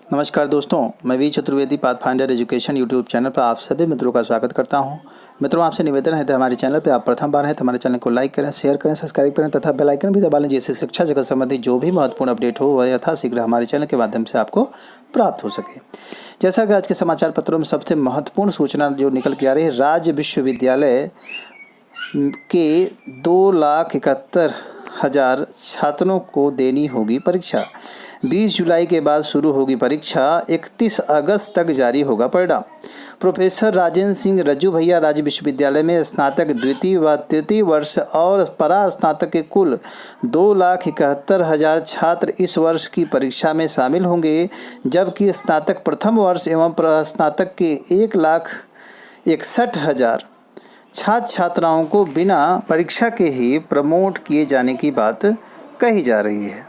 नमस्कार दोस्तों, मैं V Chaturvedi Pathfinder Education YouTube channel पर आप सभी मित्रों का स्वागत करता हूं। मित्रों, आपसे निवेदन है कि हमारे चैनल पर आप प्रथम बार हैं तो हमारे चैनल को लाइक करें, शेयर करें, सब्सक्राइब करें तथा बेल आइकन भी दबा लें, जिससे शिक्षा जगत संबंधी जो भी महत्वपूर्ण अपडेट हो वह यथाशीघ्र हमारे चैनल के माध्यम से आपको प्राप्त हो सके। जैसा कि आज के समाचार पत्रों में सबसे महत्वपूर्ण सूचना जो निकल के आ रही है, राज्य विश्वविद्यालय के 2,71,000 छात्रों को देनी होगी परीक्षा। 20 जुलाई के बाद शुरू होगी परीक्षा, 31 अगस्त तक जारी होगा परिणाम। प्रोफेसर राजेंद्र सिंह रज्जू भैया राज्य विश्वविद्यालय में स्नातक द्वितीय व तृतीय वर्ष और परा स्नातक के कुल 2,71,000 छात्र इस वर्ष की परीक्षा में शामिल होंगे, जबकि स्नातक प्रथम वर्ष एवं स्नातक के 1,61,000 छात्र छात्राओं को बिना परीक्षा के ही प्रमोट किए जाने की बात कही जा रही है।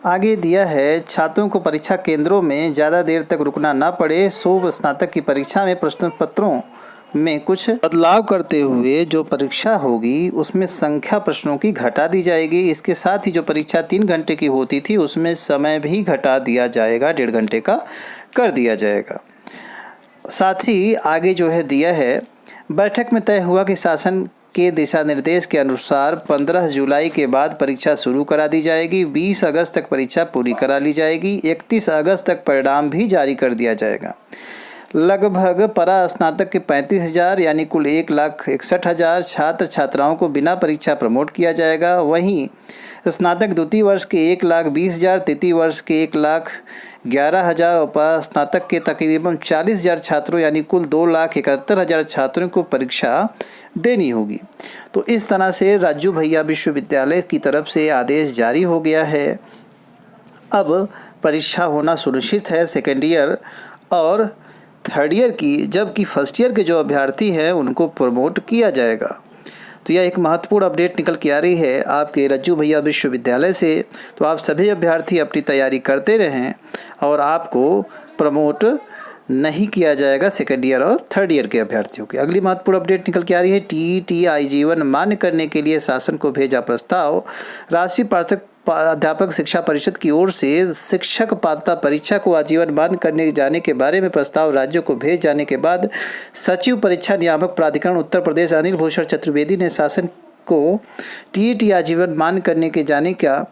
आगे दिया है, छात्रों को परीक्षा केंद्रों में ज़्यादा देर तक रुकना न पड़े। स्नातक की परीक्षा में प्रश्न पत्रों में कुछ बदलाव करते हुए जो परीक्षा होगी उसमें संख्या प्रश्नों की घटा दी जाएगी। इसके साथ ही जो परीक्षा 3 घंटे की होती थी उसमें समय भी घटा दिया जाएगा, 1.5 घंटे का कर दिया जाएगा। साथ ही आगे जो है दिया है, बैठक में तय हुआ कि शासन के दिशा निर्देश के अनुसार 15 जुलाई के बाद परीक्षा शुरू करा दी जाएगी। 20 अगस्त तक परीक्षा पूरी करा ली जाएगी। 31 अगस्त तक परिणाम भी जारी कर दिया जाएगा। लगभग परा स्नातक के 35,000 यानी कुल 1,61,000 छात्र छात्राओं को बिना परीक्षा प्रमोट किया जाएगा। वहीं स्नातक द्वितीय वर्ष के 1,20,000, तृतीय वर्ष के 1,11,000 और स्नातक के तकरीबन 40,000 छात्रों यानी कुल 2,71,000 छात्रों को परीक्षा देनी होगी। तो इस तरह से रज्जू भैया विश्वविद्यालय की तरफ से आदेश जारी हो गया है। अब परीक्षा होना सुनिश्चित है सेकेंड ईयर और थर्ड ईयर की, जबकि फर्स्ट ईयर के जो अभ्यर्थी हैं उनको प्रमोट किया जाएगा। तो यह एक महत्वपूर्ण अपडेट निकल के आ रही है आपके रज्जू भैया विश्वविद्यालय से। तो आप सभी अभ्यर्थी अपनी तैयारी करते रहें और आपको प्रमोट नहीं किया जाएगा सेकेंड ईयर और थर्ड ईयर के अभ्यर्थियों के। अगली महत्वपूर्ण अपडेट निकल के आ रही है, टीईटी आजीवन मान्य करने के लिए शासन को भेजा प्रस्ताव। राष्ट्रीय अध्यापक शिक्षा परिषद की ओर से शिक्षक पात्रता परीक्षा को आजीवन मान्य करने जाने के बारे में प्रस्ताव राज्यों को भेज जाने के बाद सचिव परीक्षा नियामक प्राधिकरण उत्तर प्रदेश अनिल भूषण चतुर्वेदी ने शासन को टीईटी आजीवन मान्य करने के जाने का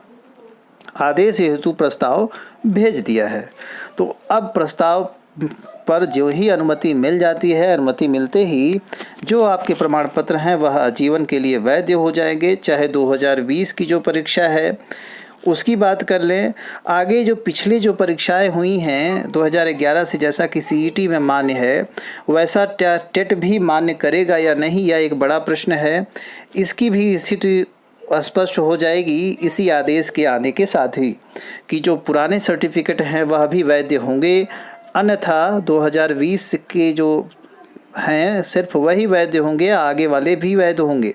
आदेश हेतु प्रस्ताव भेज दिया है। तो अब प्रस्ताव पर जो ही अनुमति मिल जाती है, अनुमति मिलते ही जो आपके प्रमाण पत्र हैं वह आजीवन के लिए वैध हो जाएंगे। चाहे 2020 की जो परीक्षा है उसकी बात कर लें, आगे जो पिछली जो परीक्षाएं हुई हैं 2011 से, जैसा कि सीईटी में मान्य है वैसा टेट भी मान्य करेगा या नहीं, यह एक बड़ा प्रश्न है। इसकी भी स्थिति स्पष्ट हो जाएगी इसी आदेश के आने के साथ ही कि जो पुराने सर्टिफिकेट हैं वह भी वैध होंगे, अन्यथा 2020 के जो हैं सिर्फ वही वैध होंगे, आगे वाले भी वैध होंगे।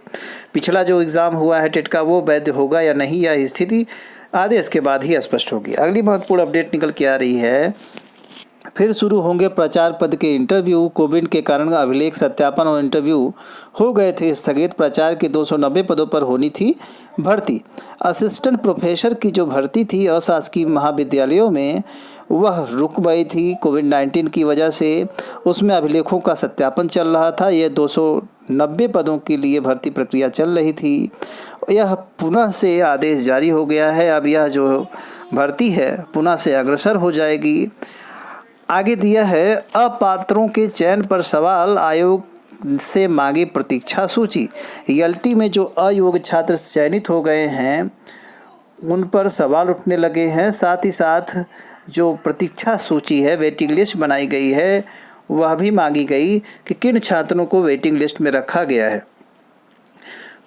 पिछला जो एग्ज़ाम हुआ है टेट का वो वैध होगा या नहीं, यह स्थिति आदेश के बाद ही स्पष्ट होगी। अगली महत्वपूर्ण अपडेट निकल के आ रही है, फिर शुरू होंगे प्रचार पद के इंटरव्यू। कोविड के कारण अभिलेख सत्यापन और इंटरव्यू हो गए थे स्थगित। प्रचार के 290 पदों पर होनी थी भर्ती। असिस्टेंट प्रोफेसर की जो भर्ती थी अशासकीय महाविद्यालयों में वह रुक गई थी कोविड-19 की वजह से। उसमें अभिलेखों का सत्यापन चल रहा था। यह 290 पदों के लिए भर्ती प्रक्रिया चल रही थी। यह पुनः से आदेश जारी हो गया है। अब यह जो भर्ती है पुनः से अग्रसर हो जाएगी। आगे दिया है, अपात्रों के चयन पर सवाल, आयोग से मांगी प्रतीक्षा सूची। ईएलटी में जो अयोग्य छात्र चयनित हो गए हैं उन पर सवाल उठने लगे हैं। साथ ही साथ जो प्रतीक्षा सूची है, वेटिंग लिस्ट बनाई गई है, वह भी मांगी गई कि किन छात्रों को वेटिंग लिस्ट में रखा गया है।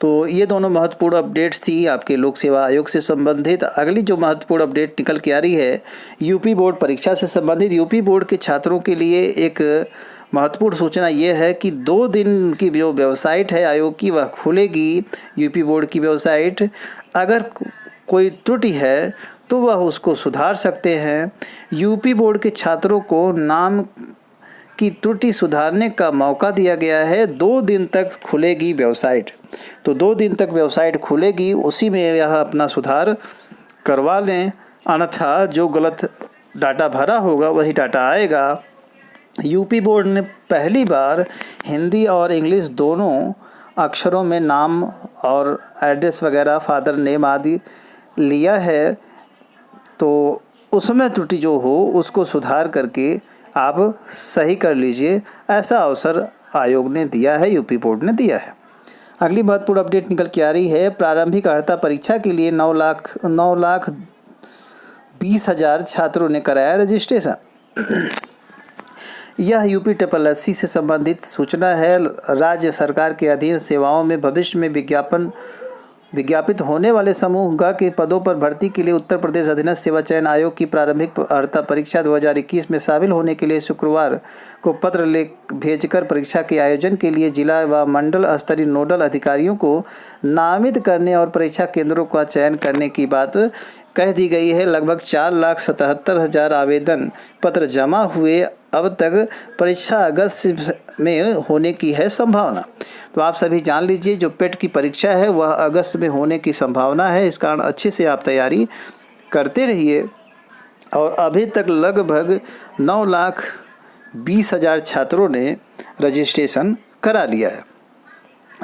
तो ये दोनों महत्वपूर्ण अपडेट्स थी आपके लोक सेवा आयोग से संबंधित। अगली जो महत्वपूर्ण अपडेट निकल के आ रही है यूपी बोर्ड परीक्षा से संबंधित। यूपी बोर्ड के छात्रों के लिए एक महत्वपूर्ण सूचना ये है कि 2 दिन की जो वेबसाइट है आयोग की वह खुलेगी, यूपी बोर्ड की वेबसाइट। अगर कोई त्रुटि है तो वह उसको सुधार सकते हैं। यूपी बोर्ड के छात्रों को नाम की त्रुटि सुधारने का मौका दिया गया है। 2 दिन तक खुलेगी वेबसाइट। तो 2 दिन तक वेबसाइट खुलेगी, उसी में यह अपना सुधार करवा लें, अन्यथा जो गलत डाटा भरा होगा वही डाटा आएगा। यूपी बोर्ड ने पहली बार हिंदी और इंग्लिश दोनों अक्षरों में नाम और एड्रेस वगैरह, फादर नेम आदि लिया है, तो उसमें त्रुटि जो हो उसको सुधार करके आप सही कर लीजिए, ऐसा अवसर आयोग ने दिया है, यूपी बोर्ड ने दिया है। अगली महत्वपूर्ण अपडेट निकल के आ रही है, प्रारंभिक अर्हता परीक्षा के लिए 9,20,000 छात्रों ने कराया रजिस्ट्रेशन। यह यूपी SSSC से संबंधित सूचना है। राज्य सरकार के अधीन सेवाओं में भविष्य में विज्ञापित होने वाले समूह ग के पदों पर भर्ती के लिए उत्तर प्रदेश अधीनस्थ सेवा चयन आयोग की प्रारंभिक अर्हता परीक्षा 2021 में शामिल होने के लिए शुक्रवार को पत्र भेजकर परीक्षा के आयोजन के लिए जिला व मंडल स्तरीय नोडल अधिकारियों को नामित करने और परीक्षा केंद्रों का चयन करने की बात कह दी गई है। लगभग 4,77,000 आवेदन पत्र जमा हुए। अब तक परीक्षा अगस्त में होने की है संभावना। तो आप सभी जान लीजिए, जो पेट की परीक्षा है वह अगस्त में होने की संभावना है। इस कारण अच्छे से आप तैयारी करते रहिए। और अभी तक लगभग 9,20,000 छात्रों ने रजिस्ट्रेशन करा लिया है।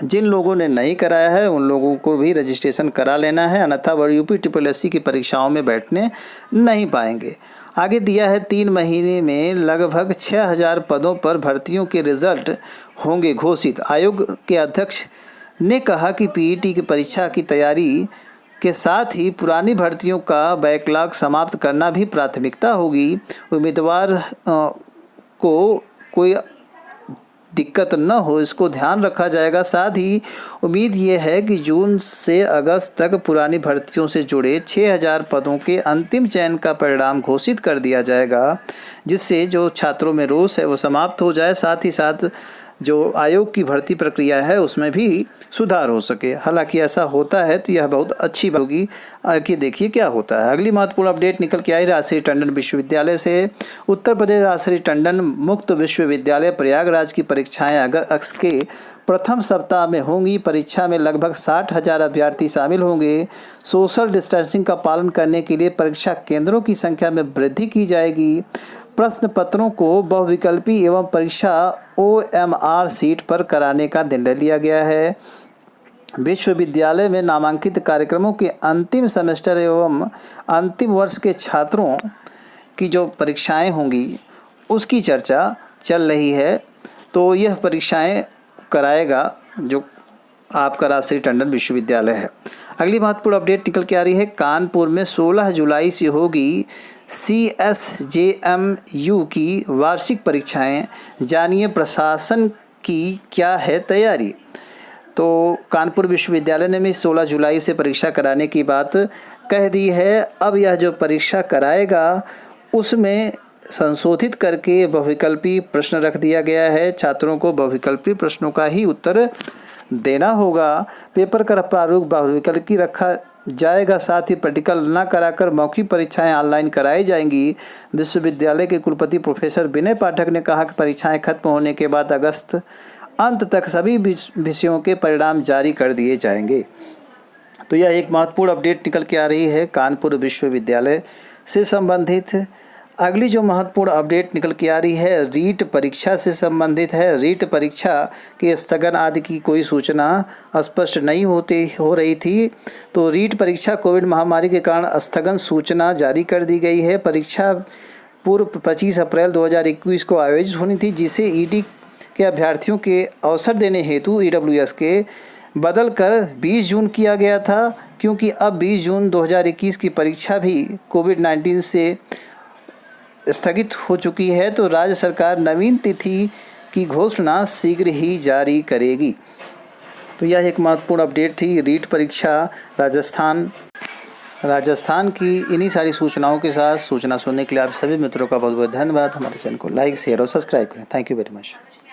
जिन लोगों ने नहीं कराया है उन लोगों को भी रजिस्ट्रेशन करा लेना है, अन्यथा वह यूपी SSSC की परीक्षाओं में बैठने नहीं पाएंगे। आगे दिया है, 3 महीने में लगभग 6,000 पदों पर भर्तियों के रिजल्ट होंगे घोषित। आयोग के अध्यक्ष ने कहा कि पीईटी की परीक्षा की तैयारी के साथ ही पुरानी भर्तियों का बैकलॉग समाप्त करना भी प्राथमिकता होगी। उम्मीदवार को कोई दिक्कत न हो, इसको ध्यान रखा जाएगा। साथ ही उम्मीद ये है कि जून से अगस्त तक पुरानी भर्तियों से जुड़े 6,000 पदों के अंतिम चयन का परिणाम घोषित कर दिया जाएगा, जिससे जो छात्रों में रोष है वो समाप्त हो जाए। साथ ही साथ जो आयोग की भर्ती प्रक्रिया है उसमें भी सुधार हो सके। हालांकि ऐसा होता है तो यह बहुत अच्छी बात होगी कि देखिए क्या होता है। अगली महत्वपूर्ण अपडेट निकल के आई राजश्री टंडन विश्वविद्यालय से। उत्तर प्रदेश राजश्री टंडन मुक्त विश्वविद्यालय प्रयागराज की परीक्षाएं अगस्त के प्रथम सप्ताह में होंगी। परीक्षा में लगभग 60,000 अभ्यर्थी शामिल होंगे। सोशल डिस्टेंसिंग का पालन करने के लिए परीक्षा केंद्रों की संख्या में वृद्धि की जाएगी। प्रश्न पत्रों को बहुविकल्पी एवं परीक्षा OMR सीट पर कराने का निर्णय लिया गया है। विश्वविद्यालय में नामांकित कार्यक्रमों के अंतिम सेमेस्टर एवं अंतिम वर्ष के छात्रों की जो परीक्षाएं होंगी उसकी चर्चा चल रही है। तो यह परीक्षाएं कराएगा जो आपका राजश्री टंडन विश्वविद्यालय है। अगली महत्वपूर्ण अपडेट निकल के आ रही है, कानपुर में 16 जुलाई से होगी CSJMU की वार्षिक परीक्षाएं। जानिए प्रशासन की क्या है तैयारी। तो कानपुर विश्वविद्यालय ने भी 16 जुलाई से परीक्षा कराने की बात कह दी है। अब यह जो परीक्षा कराएगा उसमें संशोधित करके बहुविकल्पी प्रश्न रख दिया गया है। छात्रों को बहुविकल्पी प्रश्नों का ही उत्तर देना होगा। पेपर का प्रारूप बहुविकल्पी रखा जाएगा। साथ ही प्रैक्टिकल न कराकर मौखिक परीक्षाएं ऑनलाइन कराई जाएंगी। विश्वविद्यालय के कुलपति प्रोफेसर विनय पाठक ने कहा कि परीक्षाएं खत्म होने के बाद अगस्त अंत तक सभी विषयों के परिणाम जारी कर दिए जाएंगे। तो यह एक महत्वपूर्ण अपडेट निकल के आ रही है कानपुर विश्वविद्यालय से संबंधित। अगली जो महत्वपूर्ण अपडेट निकल के आ रही है रीट परीक्षा से संबंधित है। रीट परीक्षा के स्थगन आदि की कोई सूचना स्पष्ट नहीं हो रही थी। तो रीट परीक्षा कोविड महामारी के कारण स्थगन सूचना जारी कर दी गई है। परीक्षा पूर्व 25 अप्रैल 2021 को आयोजित होनी थी, जिसे ईडी के अभ्यर्थियों के अवसर देने हेतु EWS के बदल कर 20 जून किया गया था, क्योंकि अब 20 जून 2021 की परीक्षा भी कोविड-19 से स्थगित हो चुकी है। तो राज्य सरकार नवीन तिथि की घोषणा शीघ्र ही जारी करेगी। तो यह एक महत्वपूर्ण अपडेट थी रीट परीक्षा राजस्थान की। इन्हीं सारी सूचनाओं के साथ सूचना सुनने के लिए आप सभी मित्रों का बहुत बहुत धन्यवाद। हमारे चैनल को लाइक शेयर और सब्सक्राइब करें। Thank you very much.